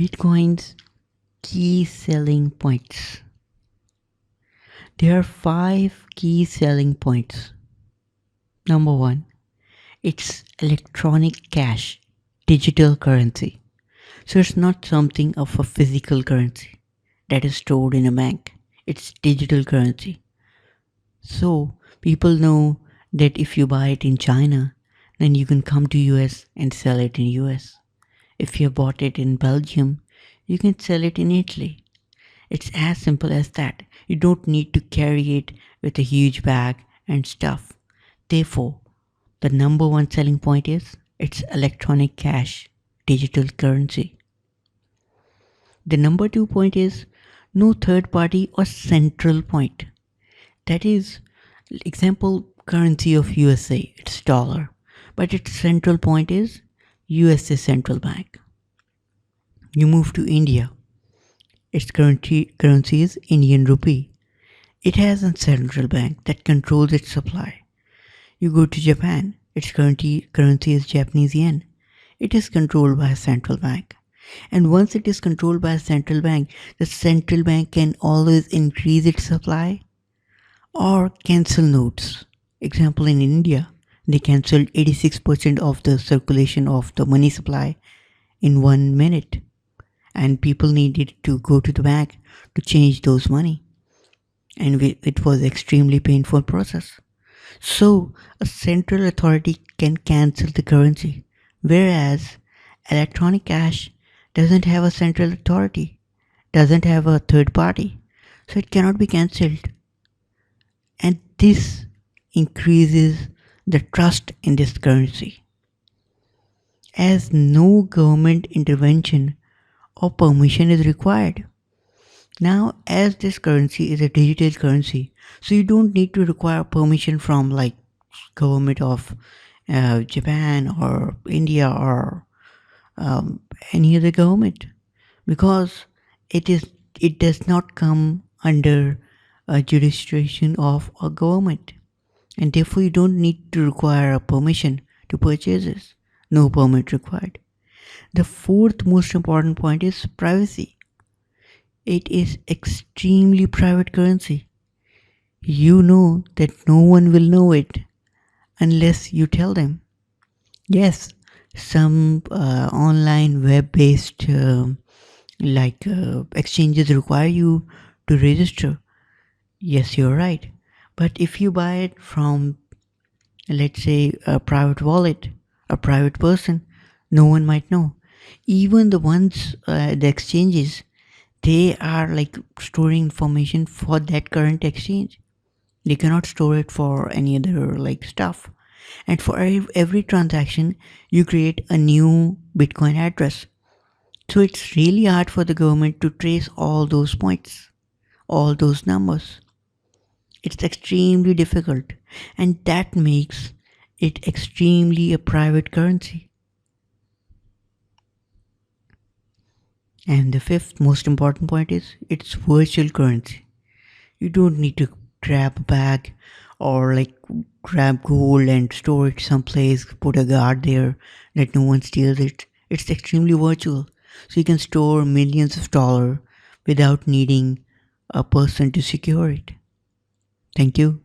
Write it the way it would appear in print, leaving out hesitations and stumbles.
Bitcoin's key selling points. There are 5 key selling points. Number 1, it's electronic cash, digital currency. So it's not something of a physical currency that is stored in a bank. It's digital currency. So people know that if you buy it in China, then you can come to US and sell it in US. If you bought it in Belgium, you can sell it in Italy. It's as simple as that. You don't need to carry it with a huge bag and stuff. Therefore, the number 1 selling point is it's electronic cash, digital currency. The number 2 point is no third party or central point. That is, example currency of USA, it's dollar, but its central point is USA Central Bank. You move to India, its currency is Indian rupee. It has a central bank that controls its supply. You go to Japan, its currency is Japanese yen. It is controlled by a central bank. And once it is controlled by a central bank, the central bank can always increase its supply or cancel notes. Example, in India, they cancelled 86% of the circulation of the money supply in 1 minute. And people needed to go to the bank to change those money. And it was extremely painful process. So a central authority can cancel the currency, whereas electronic cash doesn't have a central authority, doesn't have a third party, so it cannot be cancelled. And this increases the trust in this currency. As no government intervention or permission is required. Now, as this currency is a digital currency, so you don't need to require permission from like government of Japan or India or any other government, because it does not come under a jurisdiction of a government, and therefore you don't need to require a permission to purchase this. No permit required. The 4th most important point is privacy. It is extremely private currency. You know that no one will know it unless you tell them. Yes, some online web-based exchanges require you to register. Yes, you're right. But if you buy it from, let's say, a private wallet, a private person, no one might know. Even the ones, the exchanges, they are like storing information for that current exchange. They cannot store it for any other like stuff. And for every transaction, you create a new Bitcoin address. So it's really hard for the government to trace all those points, all those numbers. It's extremely difficult, and that makes it extremely a private currency. And the 5th most important point is it's virtual currency. You don't need to grab a bag or like grab gold and store it someplace, put a guard there that no one steals it. It's extremely virtual. So you can store millions of dollars without needing a person to secure it. Thank you.